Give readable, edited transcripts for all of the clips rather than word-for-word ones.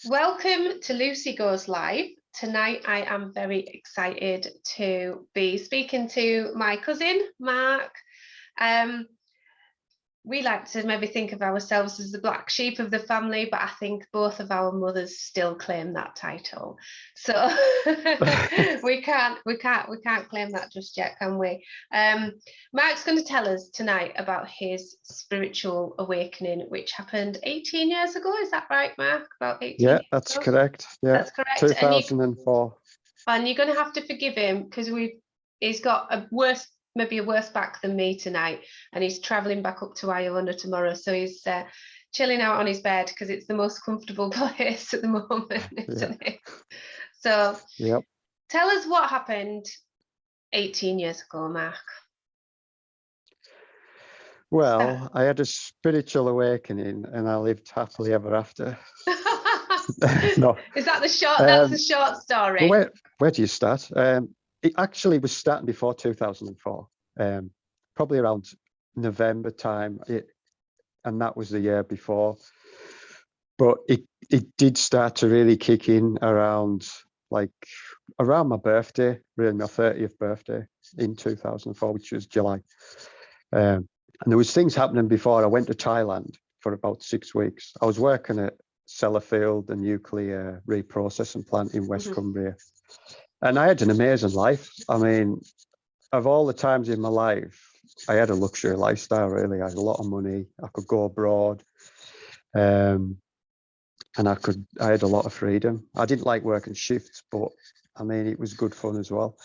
Welcome to Lucy Goes Live. Tonight I am very excited to be speaking to my cousin, Marc. We like to maybe think of ourselves as the black sheep of the family, but I think both of our mothers still claim that title. So we can't claim that just yet, can we? Marc's going to tell us tonight about his spiritual awakening, which happened 18 years ago. Is that right, Marc? About 18 Yeah, years that's ago? correct. Yeah, that's correct. 2004. And you're going to have to forgive him because he's got maybe a worse back than me tonight, and he's traveling back up to Iona tomorrow, so he's chilling out on his bed because it's the most comfortable place at the moment, isn't it? So yep. Tell us what happened 18 years ago, Marc. Well, I had a spiritual awakening and I lived happily ever after. No. Is that the short? That's the short story. Well, where do you start? It actually was starting before 2004, probably around November time, and that was the year before. But it did start to really kick in around my birthday, really my 30th birthday in 2004, which was July. And there was things happening before. I went to Thailand for about 6 weeks. I was working at Sellafield, a nuclear reprocessing plant in West Cumbria. And I had an amazing life. I mean, of all the times in my life, I had a luxury lifestyle, really. I had a lot of money. I could go abroad. And I had a lot of freedom. I didn't like working shifts, but I mean, it was good fun as well.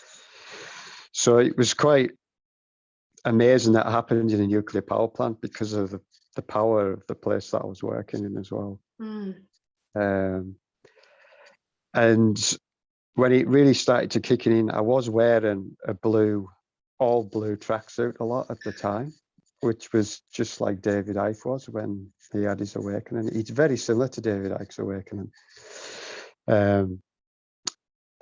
So it was quite amazing that happened in a nuclear power plant because of the power of the place that I was working in as well. And when it really started to kick in, I was wearing a all blue tracksuit a lot at the time, which was just like David Icke was when he had his awakening. It's very similar to David Icke's awakening. And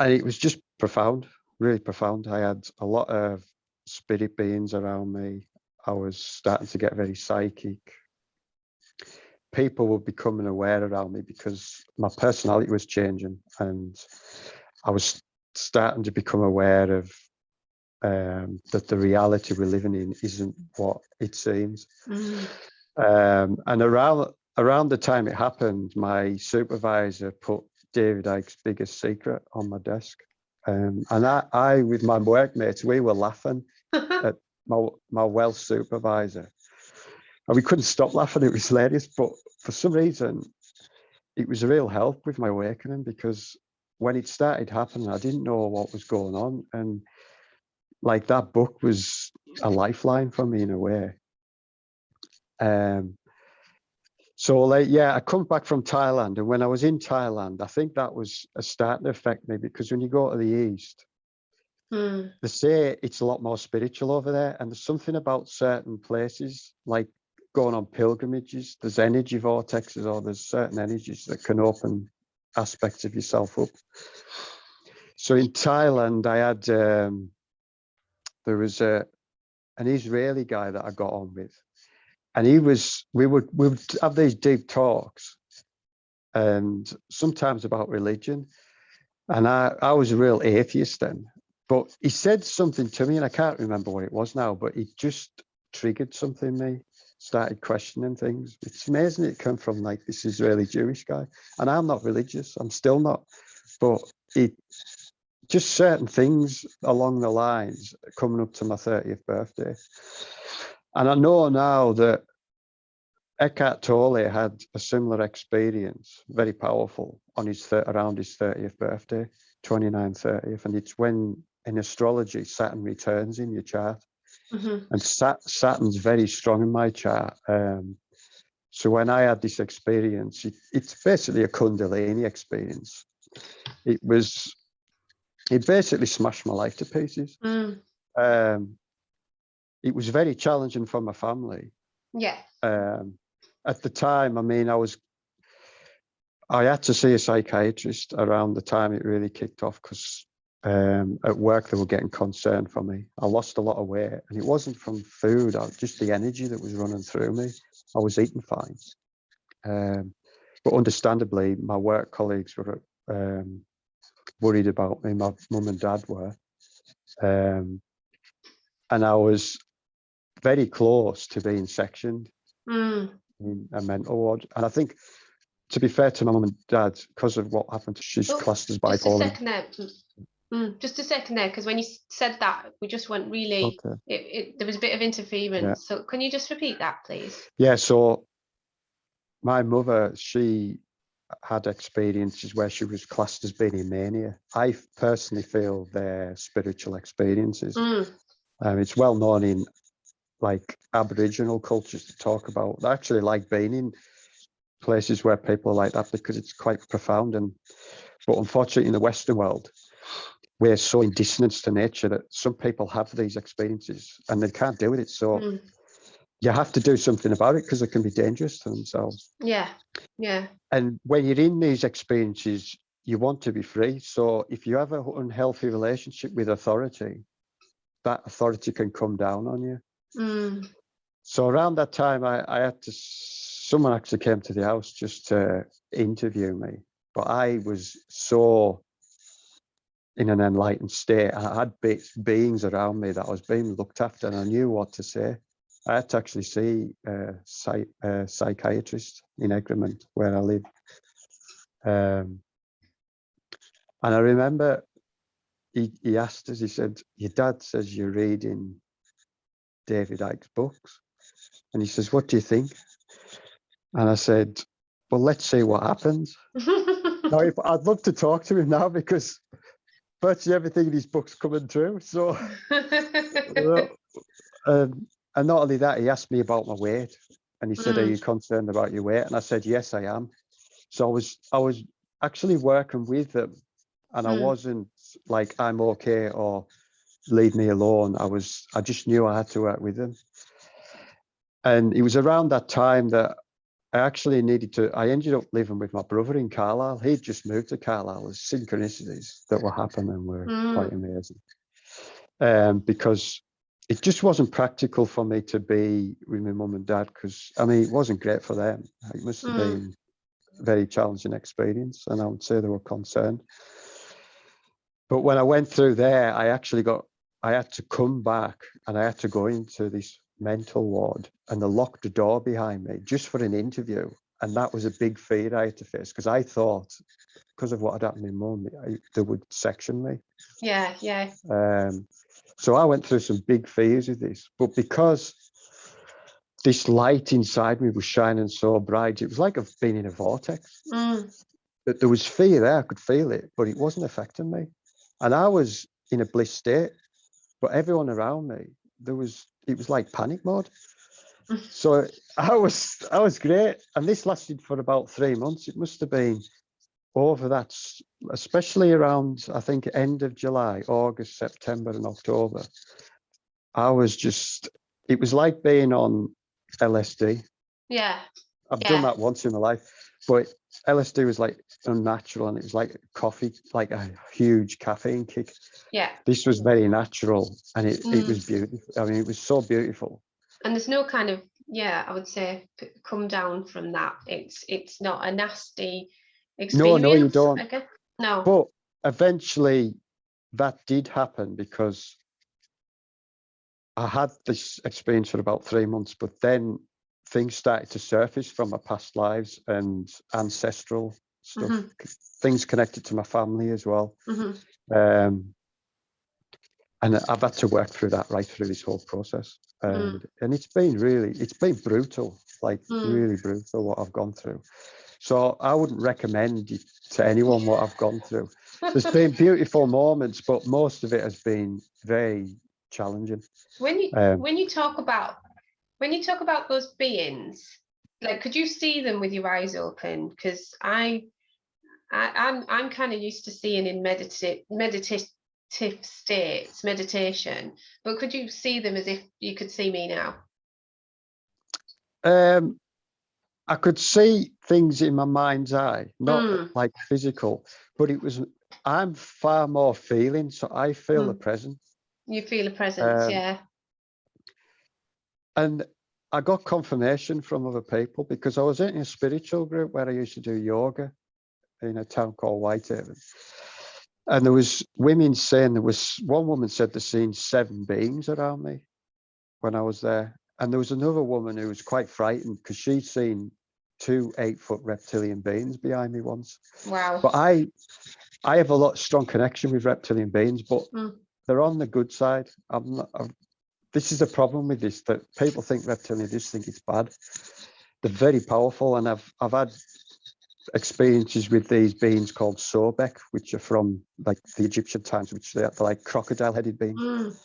it was just profound, really profound. I had a lot of spirit beings around me. I was starting to get very psychic. People were becoming aware around me because my personality was changing, and I was starting to become aware of that the reality we're living in isn't what it seems. And around the time it happened, my supervisor put David Icke's biggest secret on my desk. And I with my workmates, we were laughing at my wealth supervisor. And we couldn't stop laughing, it was hilarious. But for some reason, it was a real help with my awakening, because when it started happening, I didn't know what was going on. And like, that book was a lifeline for me in a way. So I come back from Thailand, and when I was in Thailand, I think that was starting to affect me, because when you go to the East, they say it's a lot more spiritual over there. And there's something about certain places, like going on pilgrimages, there's energy vortexes, or there's certain energies that can open aspects of yourself up. So in Thailand, I had, there was an Israeli guy that I got on with. And we would have these deep talks, and sometimes about religion. And I was a real atheist then, but he said something to me, and I can't remember what it was now, but it just triggered something in me, started questioning things. It's amazing it came from like this Israeli Jewish guy, and I'm not religious, I'm still not, but it just certain things along the lines coming up to my 30th birthday. And I know now that Eckhart Tolle had a similar experience, very powerful, on around his 30th birthday, 29th, 30th. And it's when, in astrology, Saturn returns in your chart. And Saturn's very strong in my chart. So when I had this experience, it's basically a Kundalini experience. It basically smashed my life to pieces. It was very challenging for my family. Yeah. At the time, I mean, I had to see a psychiatrist around the time it really kicked off, because at work they were getting concerned for me. I lost a lot of weight, and it wasn't from food, just the energy that was running through me. I was eating fine. But But understandably, my work colleagues were worried about me. My mum and dad were. And I was very close to being sectioned in a mental ward. And I think, to be fair to my mum and dad, because of what happened, she's classed as bipolar. Just a second there, because when you said that, we just went really, there was a bit of interference. Yeah. So can you just repeat that, please? Yeah, so my mother, she had experiences where she was classed as being in mania. I personally feel they're spiritual experiences. It's well known in like Aboriginal cultures to talk about. I actually like being in places where people are like that because it's quite profound. But unfortunately, in the Western world, we're so in dissonance to nature that some people have these experiences and they can't deal with it. So you have to do something about it because it can be dangerous to themselves. Yeah, yeah. And when you're in these experiences, you want to be free. So if you have an unhealthy relationship with authority, that authority can come down on you. So around that time, I had to, someone actually came to the house just to interview me, but I was so in an enlightened state. I had beings around me that I was being looked after and I knew what to say. I had to actually see a psychiatrist in Egremont, where I live. And I remember he asked us, he said, your dad says you're reading David Icke's books. And he says, what do you think? And I said, well, let's see what happens. Now, I'd love to talk to him now because virtually everything in his book's coming true. So, and not only that, he asked me about my weight. And he said, are you concerned about your weight? And I said, yes, I am. So I was actually working with them. And I wasn't like, I'm okay or leave me alone. I just knew I had to work with them. And it was around that time that I actually I ended up living with my brother in Carlisle. He'd just moved to Carlisle. There's synchronicities that were happening were quite amazing. Because it just wasn't practical for me to be with my mum and dad because, I mean, it wasn't great for them. It must have been a very challenging experience, and I would say they were concerned. But when I went through there, I had to come back and I had to go into this mental ward, and they locked the door behind me just for an interview. And that was a big fear I had to face because I thought, because of what had happened to my mum, they would section me. Yeah, yeah. So I went through some big fears with this, but because this light inside me was shining so bright, it was like I've been in a vortex. That there was fear there, I could feel it, but it wasn't affecting me. And I was in a bliss state, but everyone around me, it was like panic mode. So I was great. And this lasted for about 3 months. It must have been over that, especially around, I think, end of July, August, September and October. It was like being on LSD. Yeah. I've done that once in my life, but LSD was like unnatural and it was like coffee, like a huge caffeine kick. Yeah. This was very natural and it was beautiful. I mean, it was so beautiful. And there's no kind of, I would say, come down from that. It's not a nasty experience. No, you don't. Okay. No. But eventually that did happen because I had this experience for about 3 months, but then things started to surface from my past lives and ancestral stuff, things connected to my family as well. And I've had to work through that right through this whole process. And it's been brutal, like really brutal what I've gone through. So I wouldn't recommend it to anyone what I've gone through. There's been beautiful moments, but most of it has been very challenging. When you talk about those beings, like, could you see them with your eyes open? Because I'm kind of used to seeing in meditative states, meditation, but could you see them as if you could see me now? I could see things in my mind's eye, not like physical, but I'm far more feeling, so I feel the presence. You feel a presence, yeah. And I got confirmation from other people because I was in a spiritual group where I used to do yoga in a town called Whitehaven. And there was women saying, one woman said they'd seen 7 beings around me when I was there. And there was another woman who was quite frightened because she'd seen 2 8-foot reptilian beings behind me once. Wow. But I have a strong connection with reptilian beings, but they're on the good side. This is the problem with this, that people think reptilian just think it's bad. They're very powerful, and I've had experiences with these beings called Sobek, which are from like the Egyptian times, which they're like crocodile-headed beings.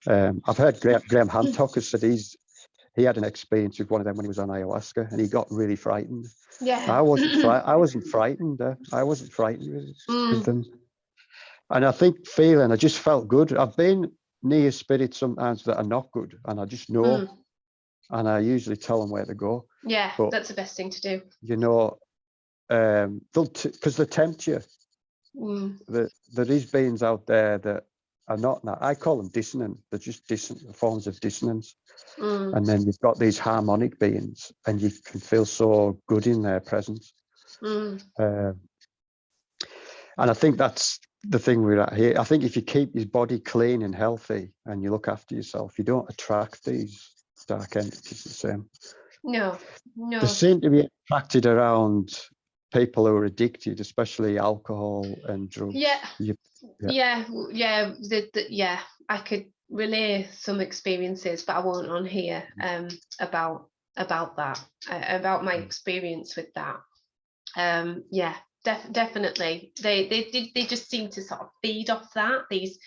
I've heard Graham Hancock has said he had an experience with one of them when he was on ayahuasca, and he got really frightened. Yeah. I wasn't frightened. I wasn't frightened with them. And I think I just felt good. I've been near spirits sometimes that are not good, and I just know, and I usually tell them where to go. Yeah, but, that's the best thing to do. You know, because they tempt you. There is beings out there that are not that. I call them dissonant. They're just dissonant forms of dissonance. And then you've got these harmonic beings, and you can feel so good in their presence. And I think that's the thing we're at here. I think if you keep your body clean and healthy and you look after yourself, you don't attract these dark entities the same. No. They seem to be attracted around people who are addicted, especially alcohol and drugs. Yeah. I could relay some experiences, but I won't on here about that, about my experience with that. Definitely, they just seem to sort of feed off that, these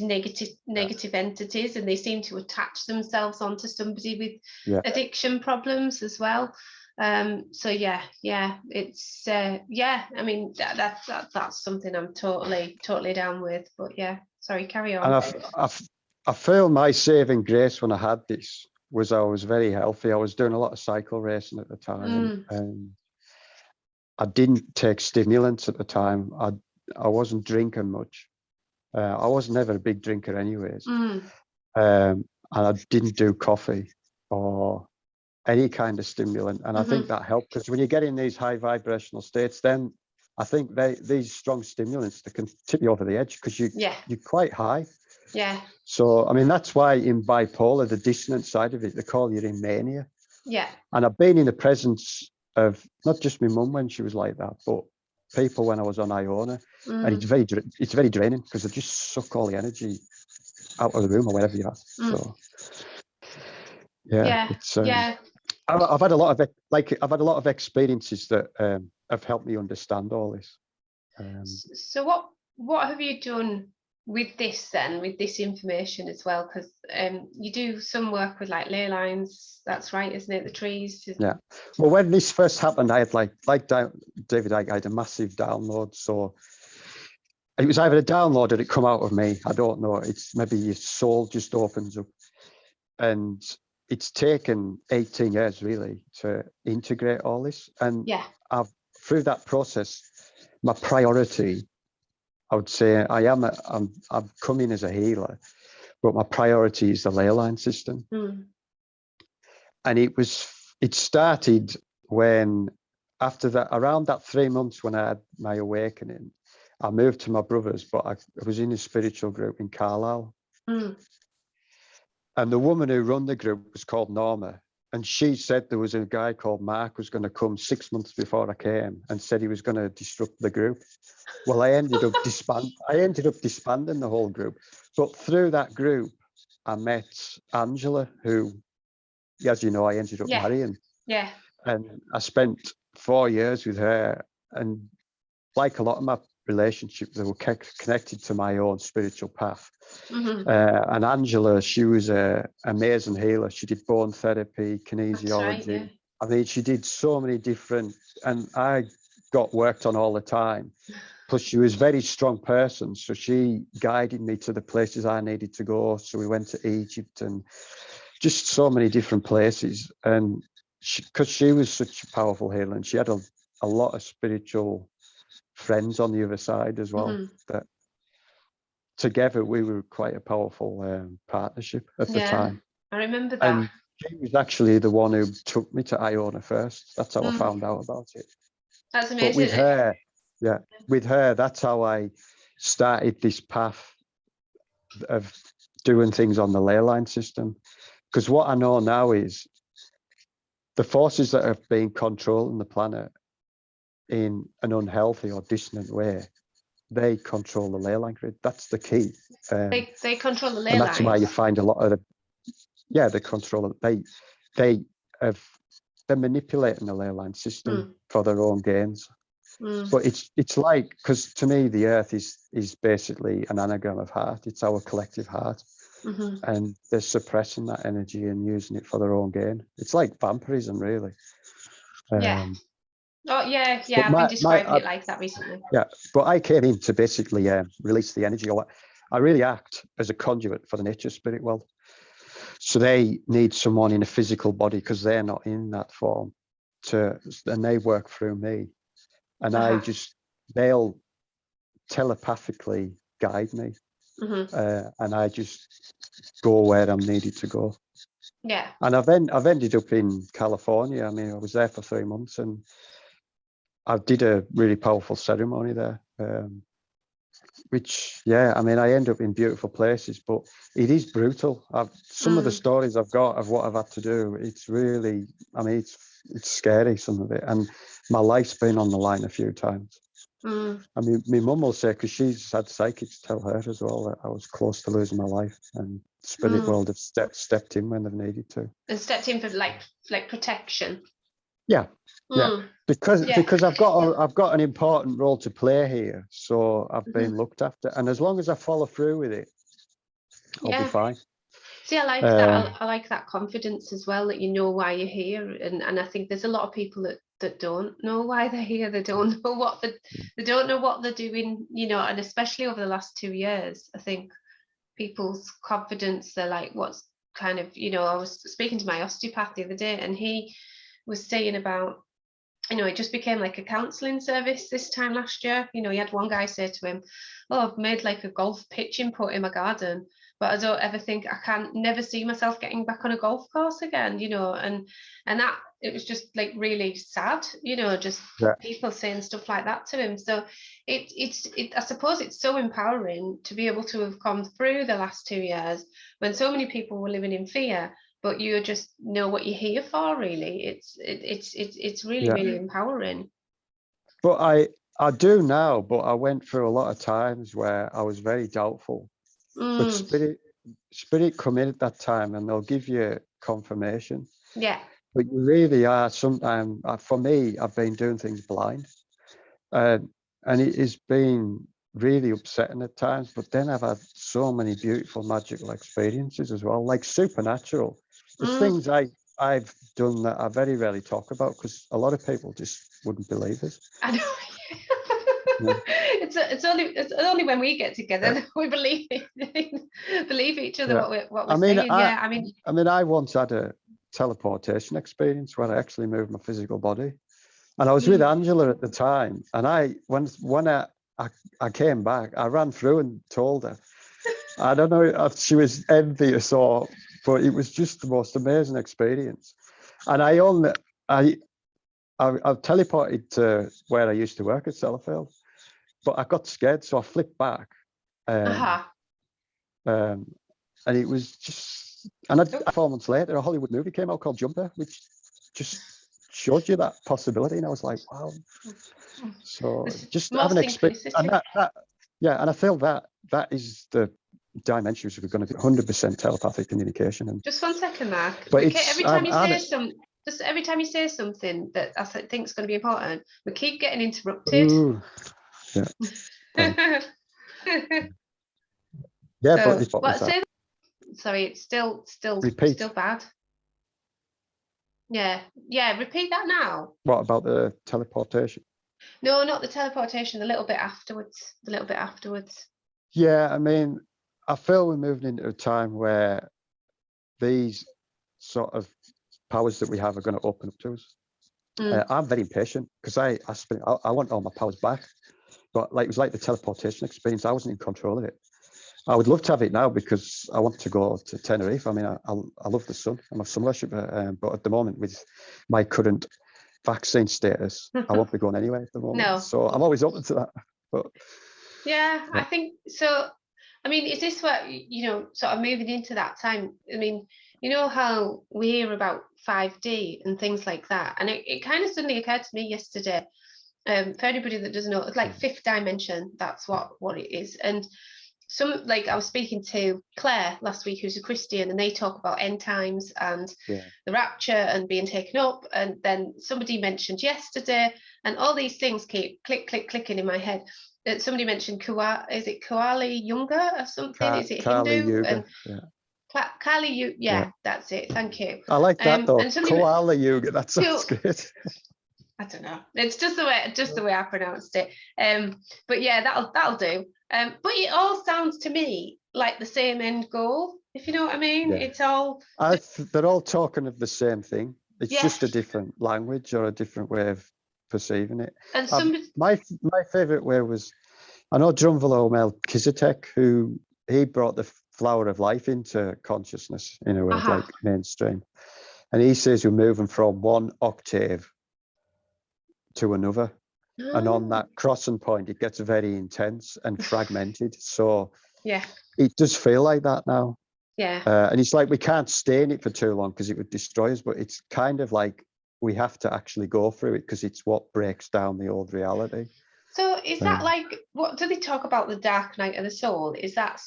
negative entities, and they seem to attach themselves onto somebody with addiction problems as well. So it's I mean that's something I'm totally down with. But sorry, carry on. And I feel my saving grace when I had this was I was very healthy. I was doing a lot of cycle racing at the time, and I didn't take stimulants at the time. I wasn't drinking much. I was never a big drinker anyways. And I didn't do coffee or any kind of stimulant. And I think that helped, because when you get in these high vibrational states, then I think these strong stimulants, they can tip you over the edge because you're quite high. Yeah. So, I mean, that's why in bipolar, the dissonant side of it, they call you in mania. Yeah. And I've been in the presence of not just my mum when she was like that, but people when I was on Iona. And it's very draining because they just suck all the energy out of the room or wherever you are. So, I've had a lot of experiences that have helped me understand all this. So what have you done with this then, with this information as well? Because you do some work with like Ley Lines, that's right, isn't it? The trees. Yeah. Well, when this first happened, I had like David, I had a massive download. So it was either a download or it come out of me. I don't know. It's maybe your soul just opens up. And it's taken 18 years really to integrate all this. And through that process, my priority, I would say I'm coming as a healer, but my priority is the Ley Line system. And it started when, after that, around that 3 months when I had my awakening, I moved to my brother's, but I was in a spiritual group in Carlisle. And the woman who run the group was called Norma. And she said there was a guy called Marc was going to come 6 months before I came and said he was going to disrupt the group. Well, I ended up disbanding the whole group. But through that group, I met Angela, who, as you know, I ended up marrying. Yeah. And I spent 4 years with her. And like a lot of my relationships, they were connected to my own spiritual path. And Angela, she was an amazing healer. She did bone therapy, kinesiology. Right, I mean, she did so many different, and I got worked on all the time. Plus, she was a very strong person. So she guided me to the places I needed to go. So we went to Egypt and just so many different places. And because she was such a powerful healer, and she had a lot of spiritual friends on the other side as well, that together we were quite a powerful partnership at the time. I remember that. She was actually the one who took me to Iona first. That's how I found out about it. That's amazing. But with her, that's how I started this path of doing things on the ley line system. Because what I know now is the forces that have been controlling the planet in an unhealthy or dissonant way, they control the ley line grid. That's the key. They control the ley and lines. that's why you find a lot of they control it. They're manipulating the ley line system for their own gains. But it's like, because to me the earth is basically an anagram of heart. It's our collective heart. And they're suppressing that energy and using it for their own gain. It's like vampirism, really. Yeah. I've been describing it like that recently. Yeah, but I came in to basically release the energy. I really act as a conduit for the nature spirit world. So they need someone in a physical body because they're not in that form, and they work through me. And they'll telepathically guide me. And I just go where I'm needed to go. Yeah. And I've ended up in California. I mean, I was there for 3 months and I did a really powerful ceremony there. I end up in beautiful places, but it is brutal. Some of the stories I've got of what I've had to do, it's really, it's scary, some of it. And my life's been on the line a few times. My mum will say, because she's had psychics tell her as well, that I was close to losing my life, and spirit world have stepped in when they've needed to. And stepped in for like protection. Yeah. Because I've got an important role to play here, so I've been looked after, and as long as I follow through with it, I'll be fine. See, I like that. I like that confidence as well, that you know why you're here, and I think there's a lot of people that don't know why they're here. They don't know what they're doing, and especially over the last 2 years, I think people's confidence, they're like, what's kind of, I was speaking to my osteopath the other day, and he was saying about, it just became like a counselling service this time last year. He had one guy say to him, "Oh, I've made like a golf pitch input in my garden, but I don't ever think I can never see myself getting back on a golf course again," and that, it was just like really sad, just people saying stuff like that to him. So I suppose it's so empowering to be able to have come through the last 2 years when so many people were living in fear, but you just know what you're here for, really. It's really, really empowering. But I do now, but I went through a lot of times where I was very doubtful. But spirit come in at that time and they'll give you confirmation. Yeah. But you really are sometimes, for me, I've been doing things blind. And it has been really upsetting at times, but then I've had so many beautiful magical experiences as well, like supernatural. There's things I've done that I very rarely talk about because a lot of people just wouldn't believe it. I know. It's only when we get together that we believe each other what we're saying. I once had a teleportation experience where I actually moved my physical body, and I was with Angela at the time, and when I came back, I ran through and told her. I don't know if she was envious but it was just the most amazing experience. And I teleported to where I used to work at Sellafield, but I got scared, so I flipped back. And it was just, and 4 months later, a Hollywood movie came out called Jumper, which just showed you that possibility, and I was like, wow. So just have an experience, and and I feel that is the dimensions we're going to be 100% telepathic communication. And just 1 second, Mark. But every time you say something that I think is going to be important, we keep getting interrupted. Ooh, sorry, it's still repeat. Still bad. Yeah, repeat that now. What about the teleportation? No, not the teleportation, a little bit afterwards. Yeah, I feel we're moving into a time where these sort of powers that we have are going to open up to us. I'm very impatient because I want all my powers back, but it was like the teleportation experience. I wasn't in control of it, I would love to have it now because I want to go to Tenerife. I mean, I love the sun. I'm a sun worshipper, but at the moment, with my current vaccine status, I won't be going anywhere at the moment. No. So I'm always open to that. But yeah, I think so. I mean, is this what, sort of moving into that time? I mean, you know how we hear about 5D and things like that, and it kind of suddenly occurred to me yesterday. For anybody that doesn't know, it's like fifth dimension. That's what it is. And I was speaking to Claire last week, who's a Christian, and they talk about end times and the rapture and being taken up. And then somebody mentioned yesterday, and all these things keep clicking in my head. Somebody mentioned is it Kali Yuga or something? Is it Kali Hindu? Yuga, Kali Yuga, that's it. Thank you. I like that though. And Koala Yuga, that sounds good. I don't know. It's just the way I pronounced it. But yeah, that'll do. But it all sounds to me like the same end goal, if you know what I mean. Yeah. It's all they're all talking of the same thing. It's just a different language or a different way of perceiving it. And my favorite way was, I know Drunvalo Melchizedek, who he brought the flower of life into consciousness in a way, like mainstream. And he says we're moving from one octave to another, and on that crossing point it gets very intense and fragmented. So it does feel like that now. And it's like we can't stay in it for too long because it would destroy us, but it's kind of like we have to actually go through it because it's what breaks down the old reality. So is that like, what do they talk about, the dark night of the soul? Is that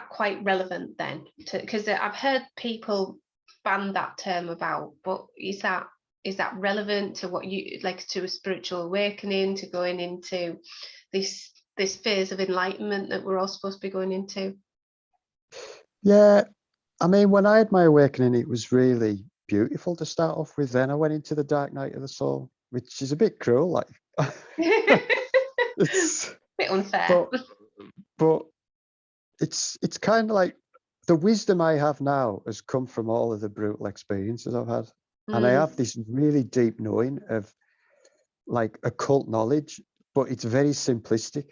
quite relevant then? Because I've heard people ban that term about, but is that relevant to what you like, to a spiritual awakening, to going into this phase of enlightenment that we're all supposed to be going into? Yeah, I mean, when I had my awakening, it was really beautiful to start off with. Then I went into the dark night of the soul, which is a bit cruel, like. It's a bit unfair. But it's kind of like the wisdom I have now has come from all of the brutal experiences I've had. And I have this really deep knowing of like occult knowledge, but it's very simplistic.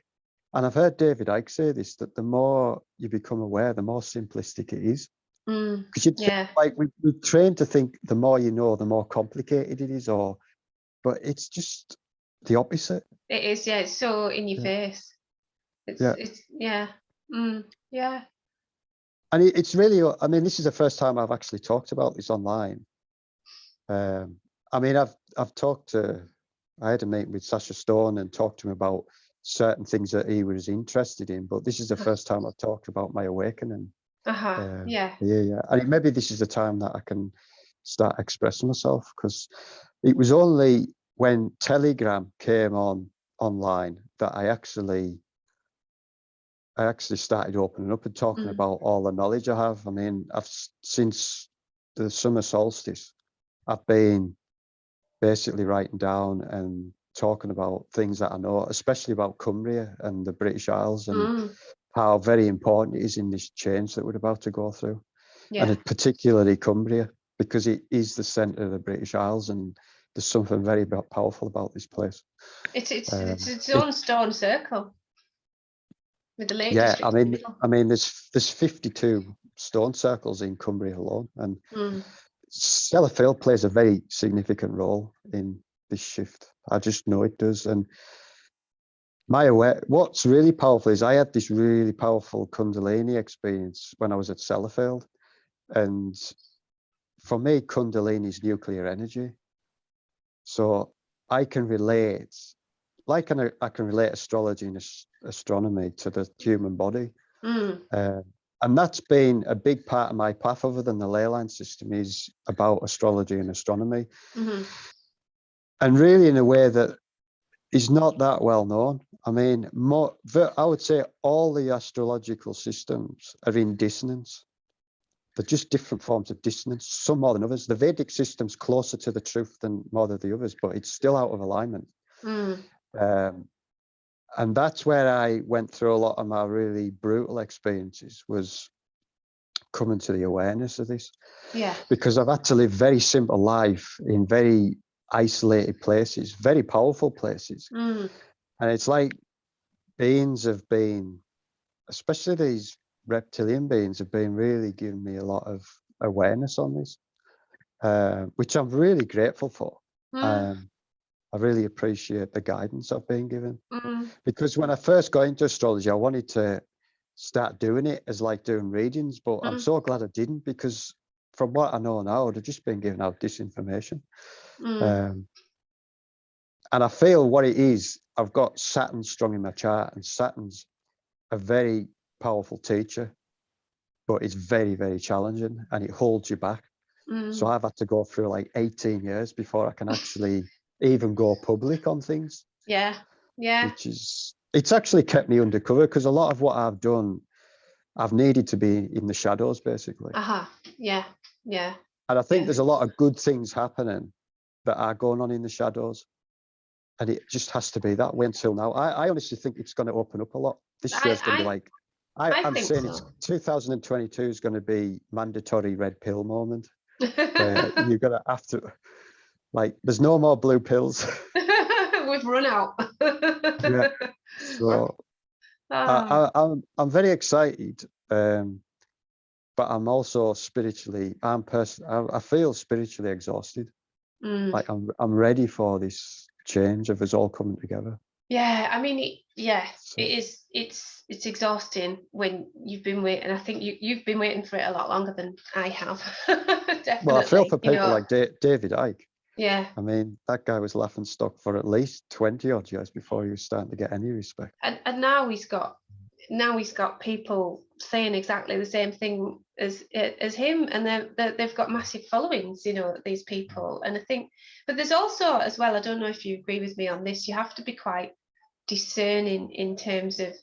And I've heard David Icke say this, that the more you become aware, the more simplistic it is. Because like we train to think the more you know, the more complicated it is, but it's just the opposite. It is, it's so in your face. It's And it's really, I mean, this is the first time I've actually talked about this online. I mean, I've talked to, I had a meeting with Sacha Stone and talked to him about certain things that he was interested in, but this is the first time I've talked about my awakening. And maybe this is the time that I can start expressing myself, because it was only when Telegram came online that I actually started opening up and talking about all the knowledge I have. I mean, since the summer solstice, I've been basically writing down and talking about things that I know, especially about Cumbria and the British Isles, and how very important it is in this change that we're about to go through. And particularly Cumbria, because it is the centre of the British Isles, and there's something very powerful about this place. It's its own stone circle. With the Lake District. I mean, there's 52 stone circles in Cumbria alone, and Sellafield plays a very significant role in this shift. I just know it does. And what's really powerful is I had this really powerful Kundalini experience when I was at Sellafield, and for me, Kundalini is nuclear energy. So I can relate, I can relate astrology and astronomy to the human body. And that's been a big part of my path, other than the Ley Line system, is about astrology and astronomy. And really in a way that is not that well known. I mean, I would say all the astrological systems are in dissonance. They're just different forms of dissonance, some more than others. The Vedic system's closer to the truth than more than the others, but it's still out of alignment. And that's where I went through a lot of my really brutal experiences, was coming to the awareness of this. Because I've had to live very simple life in very isolated places, very powerful places. And it's like beings have been, especially these reptilian beings have been really giving me a lot of awareness on this, which I'm really grateful for. I really appreciate the guidance I've been given, because when I first got into astrology, I wanted to start doing it as like doing readings, but I'm so glad I didn't, because from what I know now, I'd have just been giving out disinformation. And I feel what it is, I've got Saturn strong in my chart, and Saturn's a very powerful teacher, but it's very, very challenging, and it holds you back. So I've had to go through like 18 years before I can actually even go public on things. Yeah. Which is, it's actually kept me undercover, because a lot of what I've done, I've needed to be in the shadows, basically. Yeah. And I think there's a lot of good things happening that are going on in the shadows. And it just has to be that way until now. I honestly think it's going to open up a lot. This year's going to be like, I'm saying so. It's 2022 is going to be mandatory red pill moment. Where you're going to have to, like, there's no more blue pills. We've run out. Yeah. So I'm very excited, but I'm also spiritually, I feel spiritually exhausted. Like I'm ready for this change of us all coming together. Yeah, I mean, it is. It's exhausting when you've been waiting. I think you've been waiting for it a lot longer than I have. Definitely. Well, I feel for people like David Icke. Yeah. I mean, that guy was laughing stock for at least 20 odd years before he was starting to get any respect. And now he's got people saying exactly the same thing as him, and they've got massive followings, these people. And I think, but there's also as well, I don't know if you agree with me on this, you have to be quite discerning in terms of,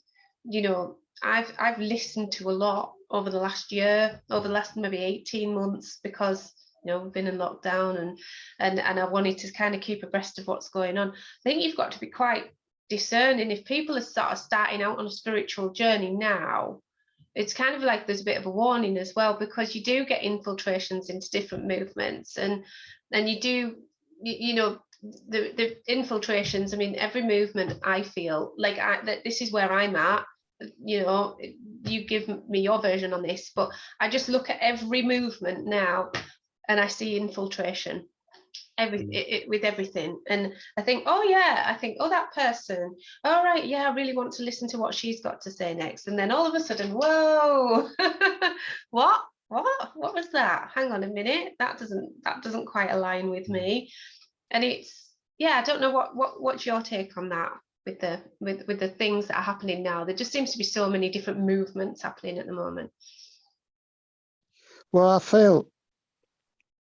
I've listened to a lot over the last year, over the last maybe 18 months, because we've been in lockdown, and I wanted to kind of keep abreast of what's going on. I think you've got to be quite discerning. If people are sort of starting out on a spiritual journey now, it's kind of like there's a bit of a warning as well, because you do get infiltrations into different movements, and you do, the infiltrations. I mean, every movement, I feel like that this is where I'm at. You give me your version on this, but I just look at every movement now and I see infiltration with everything. And I think, that person, all right, I really want to listen to what she's got to say next. And then all of a sudden, whoa, what was that? Hang on a minute, that doesn't quite align with me. And it's, I don't know what's your take on that with the things that are happening now. There just seems to be so many different movements happening at the moment. Well, I feel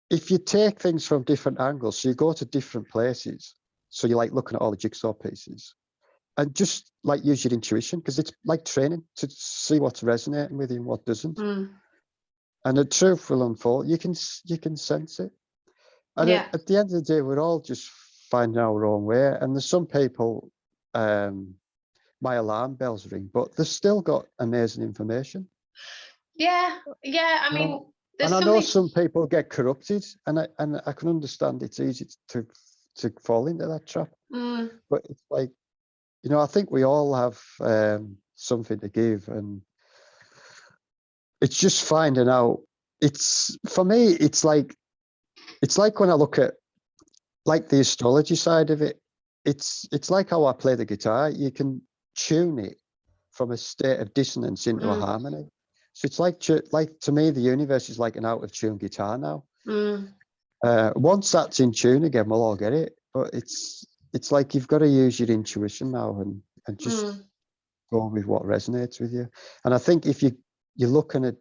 if you take things from different angles, so you go to different places, so you're like looking at all the jigsaw pieces, and just like use your intuition, because it's like training to see what's resonating with you and what doesn't. And the truth will unfold. You can sense it. And at the end of the day, we're all just finding our own way. And there's some people, my alarm bells ring, but they've still got amazing information. Yeah. I mean, and I know some people get corrupted, and I can understand it's easy to fall into that trap. But it's like, I think we all have something to give, and it's just finding out. For me, it's like when I look at like the astrology side of it, it's like how I play the guitar. You can tune it from a state of dissonance into a harmony. So it's like to me, the universe is like an out of tune guitar now. Once that's in tune again, we'll all get it. But it's like you've got to use your intuition now and just go with what resonates with you. And I think if you're looking at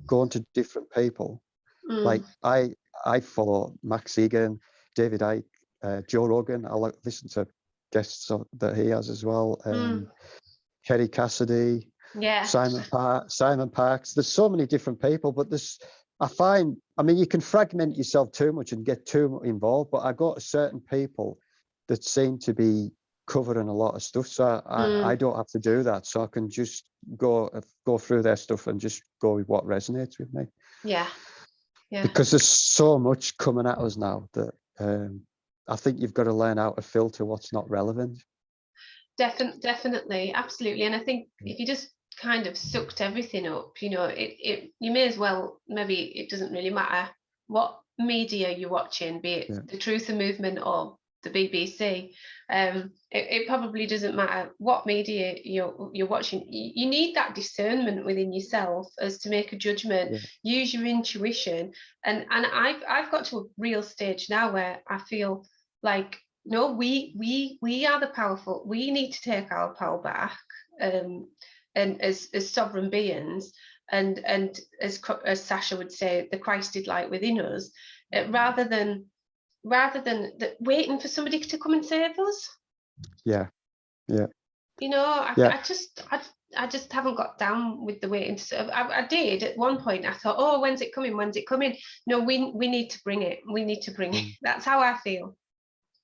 going to different people, like I follow Max Egan, David Icke, Joe Rogan. I listen to guests that he has as well. Kerry Cassidy, Simon Parks. There's so many different people, but you can fragment yourself too much and get too involved, but I got certain people that seem to be covering a lot of stuff, so I don't have to do that, so I can just go through their stuff and just go with what resonates with me. Because there's so much coming at us now that I think you've got to learn how to filter what's not relevant. Definitely, absolutely. And I think if you just kind of sucked everything up. You know, you may as well, maybe it doesn't really matter what media you're watching, be it the Truther Movement or the BBC. It probably doesn't matter what media you're watching. You need that discernment within yourself as to make a judgment. Use your intuition, and I've got to a real stage now where I feel like, no, we are the powerful. We need to take our power back, and as sovereign beings, and as Sasha would say, the Christed light within us, rather than waiting for somebody to come and save us. Yeah. You know, I just haven't got down with the waiting to serve. I did at one point. I thought, oh, when's it coming? When's it coming? No, we need to bring it. We need to bring it. That's how I feel.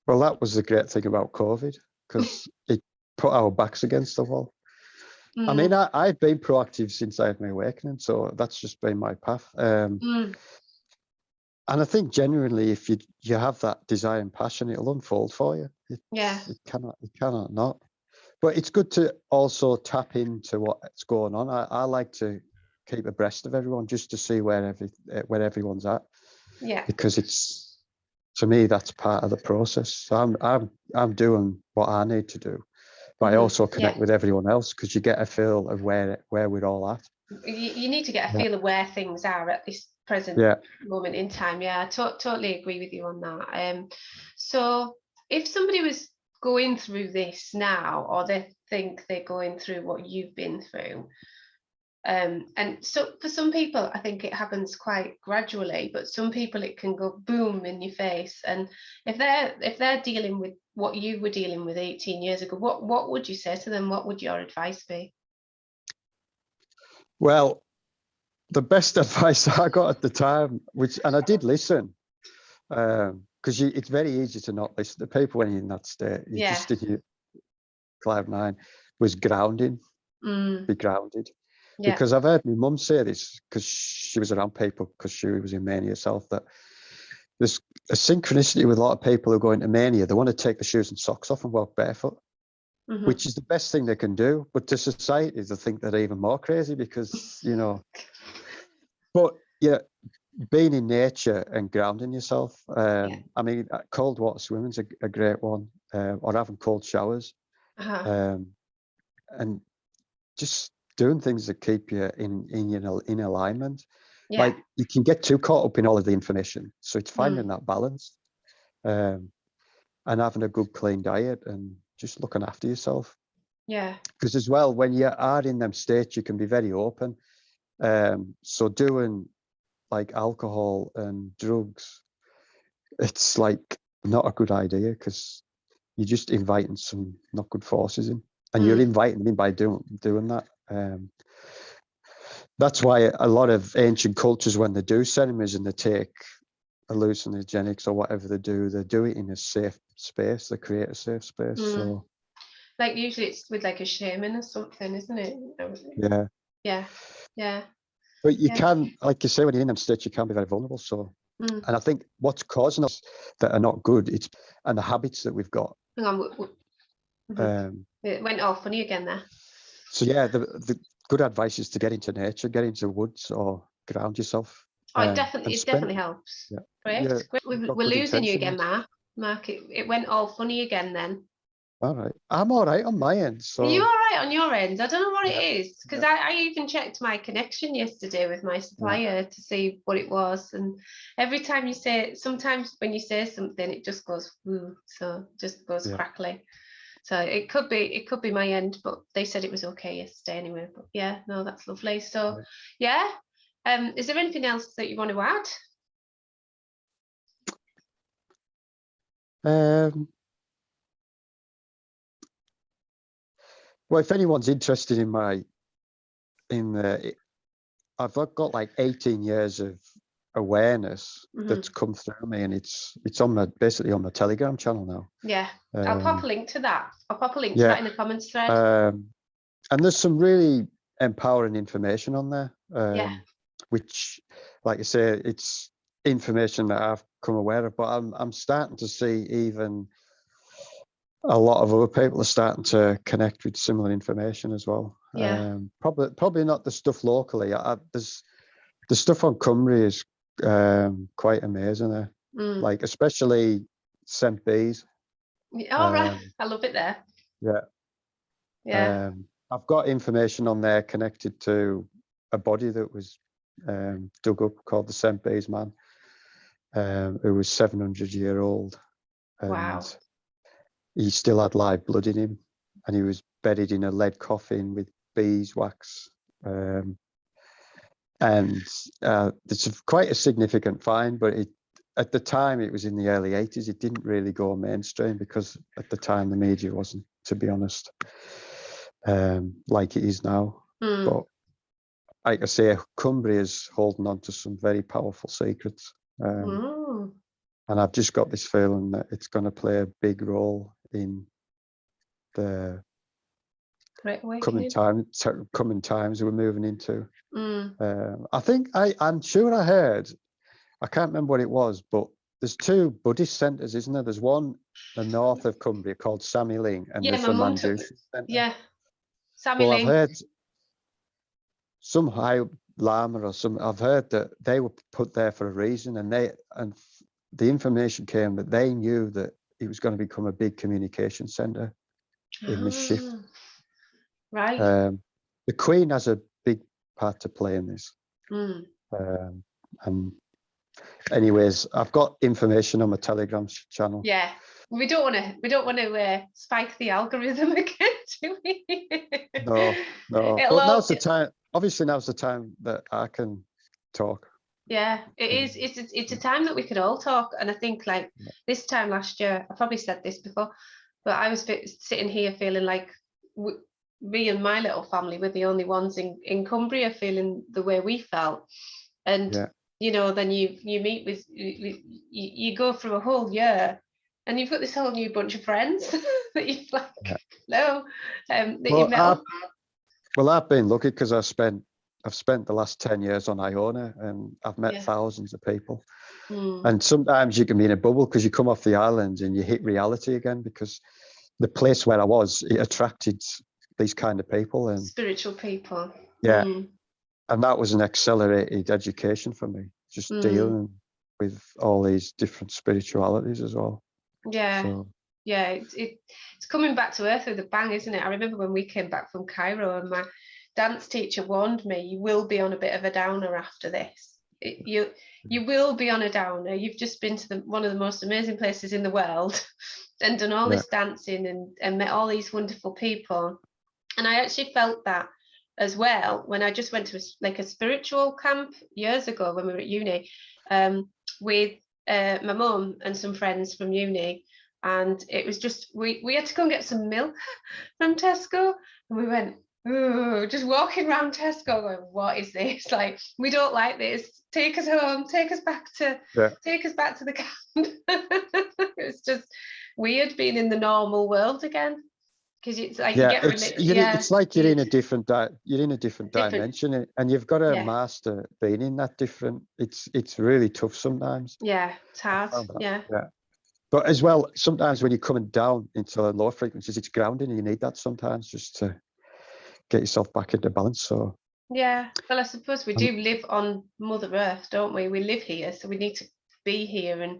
Well, that was the great thing about COVID, because it put our backs against the wall. I mean, I've been proactive since I had my awakening, so that's just been my path. And I think genuinely, if you have that desire and passion, it'll unfold for you. It cannot not. But it's good to also tap into what's going on. I like to keep abreast of everyone, just to see where everyone's at. Yeah. Because to me, that's part of the process. So I'm doing what I need to do. But I also connect with everyone else, because you get a feel of where we're all at. You need to get a feel of where things are at this present moment in time. Yeah, I totally agree with you on that. So if somebody was going through this now, or they think they're going through what you've been through, and so for some people I think it happens quite gradually, but some people it can go boom in your face. And if they're dealing with what you were dealing with 18 years ago, what would you say to them? What would your advice be? Well, the best advice I got at the time, and I did listen, because it's very easy to not listen to people when you're in that state. You just in your cloud nine, was grounding. Be grounded. Because I've heard my mum say this, because she was around people, because she was in mania herself, that there's a synchronicity with a lot of people who go into mania. They want to take the shoes and socks off and walk barefoot, which is the best thing they can do. But to society, they think they're even more crazy, because, you know. But being in nature and grounding yourself. I mean, cold water swimming's a great one, or having cold showers, and just doing things that keep you in alignment. Like, you can get too caught up in all of the information, so it's finding that balance, and having a good clean diet, and just looking after yourself. Because as well, when you are in them states, you can be very open. So doing like alcohol and drugs, it's like not a good idea, because you're just inviting some not good forces in, and you're inviting them in by doing that. That's why a lot of ancient cultures, when they do ceremonies and they take hallucinogenics or whatever they do it in a safe space. They create a safe space. So, like, usually it's with like a shaman or something, isn't it? Yeah. But you can, like you say, when you're in them states, you can be very vulnerable. So, and I think what's causing us that are not good, and the habits that we've got. Hang on. It went all funny again there. So yeah, the good advice is to get into nature, get into the woods, or ground yourself. Oh, it definitely helps. Great. We're losing you again, Mark. It went all funny again then. All right. I'm all right on my end. So. Are you all right on your end? I don't know what it is, because I even checked my connection yesterday with my supplier to see what it was. And every time sometimes when you say something, it just goes woo, so just goes crackly. So it could be my end, but they said it was okay yesterday anyway. But yeah, no, that's lovely. So is there anything else that you want to add? Well, if anyone's interested I've got like 18 years of awareness that's come through me, and it's basically on my Telegram channel now. I'll pop a link to that. I'll pop a link to that in the comments thread. And there's some really empowering information on there, which, like I say, it's information that I've come aware of, but I'm starting to see even a lot of other people are starting to connect with similar information as well. Yeah. Probably not the stuff locally. There's the stuff on Cumbria is quite amazing there. Like especially St. Bees. Oh, right. I love it there. Yeah. Yeah. I've got information on there connected to a body that was dug up called the St. Bees man, who was 700-year-old. And Wow. he still had live blood in him, and he was buried in a lead coffin with beeswax. And it's quite a significant find, but at the time, it was in the early 80s. It didn't really go mainstream because at the time the media wasn't, to be honest, like it is now. But like I say, Cumbria's holding on to some very powerful secrets. And I've just got this feeling that it's going to play a big role in the coming times we're moving into. I think I'm sure I heard, I can't remember what it was, but there's 2 Buddhist centres, isn't there? There's one in the north of Cumbria called Sammy Ling, and there's the Manjushri Centre. Yeah, Sammy Ling. I've heard some high lama or some. I've heard that they were put there for a reason, and the information came that they knew that it was going to become a big communication centre in this shift. Right. The Queen has a big part to play in this. And anyways, I've got information on my Telegram channel. Yeah, we don't want to spike the algorithm again, do we? No. But now's the time. Obviously, now's the time that I can talk. Yeah, it is. It's a time that we could all talk, and I think like this time last year, I probably said this before, but I was sitting here feeling like me and my little family were the only ones in Cumbria feeling the way we felt, and you know, then you meet with you go through a whole year, and you've got this whole new bunch of friends that you've like hello, that you've met. I've been lucky because I've spent the last 10 years on Iona, and I've met thousands of people. And sometimes you can be in a bubble because you come off the island and you hit reality again, because the place where I was, it attracted these kind of people and spiritual people. And that was an accelerated education for me, just dealing with all these different spiritualities as well. It's coming back to earth with a bang, isn't it? I remember when we came back from Cairo and my dance teacher warned me, you will be on a bit of a downer after this. You will be on a downer. You've just been to one of the most amazing places in the world and done all this dancing and met all these wonderful people. And I actually felt that as well when I just went to a spiritual camp years ago when we were at uni, with my mum and some friends from uni, and it was just we had to go and get some milk from Tesco, and we went just walking around Tesco going, what is this? Like, we don't like this. Take us home. Take us back to the camp. It's just weird being in the normal world again. Because it's like it's like you're in a different dimension, and you've got to master being in that different. It's really tough sometimes. Yeah, it's hard. But as well, sometimes when you're coming down into lower frequencies, it's grounding, and you need that sometimes just to get yourself back into balance. So well, I suppose we do live on Mother Earth, don't we? We live here, so we need to be here and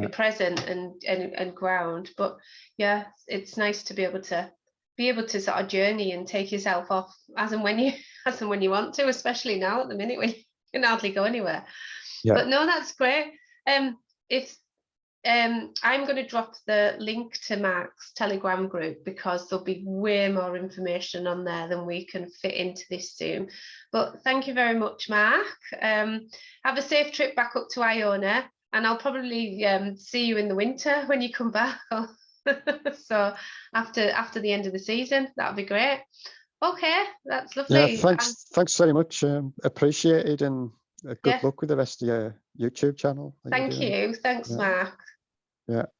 be present and ground. But it's nice to be able to sort of journey and take yourself off as and when you want to, especially now at the minute when you can hardly go anywhere. But no, that's great. I'm going to drop the link to Marc's Telegram group because there'll be way more information on there than we can fit into this Zoom. But thank you very much, Marc. Have a safe trip back up to Iona, and I'll probably see you in the winter when you come back. So after the end of the season, that'll be great. Okay, that's lovely. Thanks very much. Appreciate it, and good luck with the rest of your YouTube channel. Thank you. Thanks, Marc. Yeah.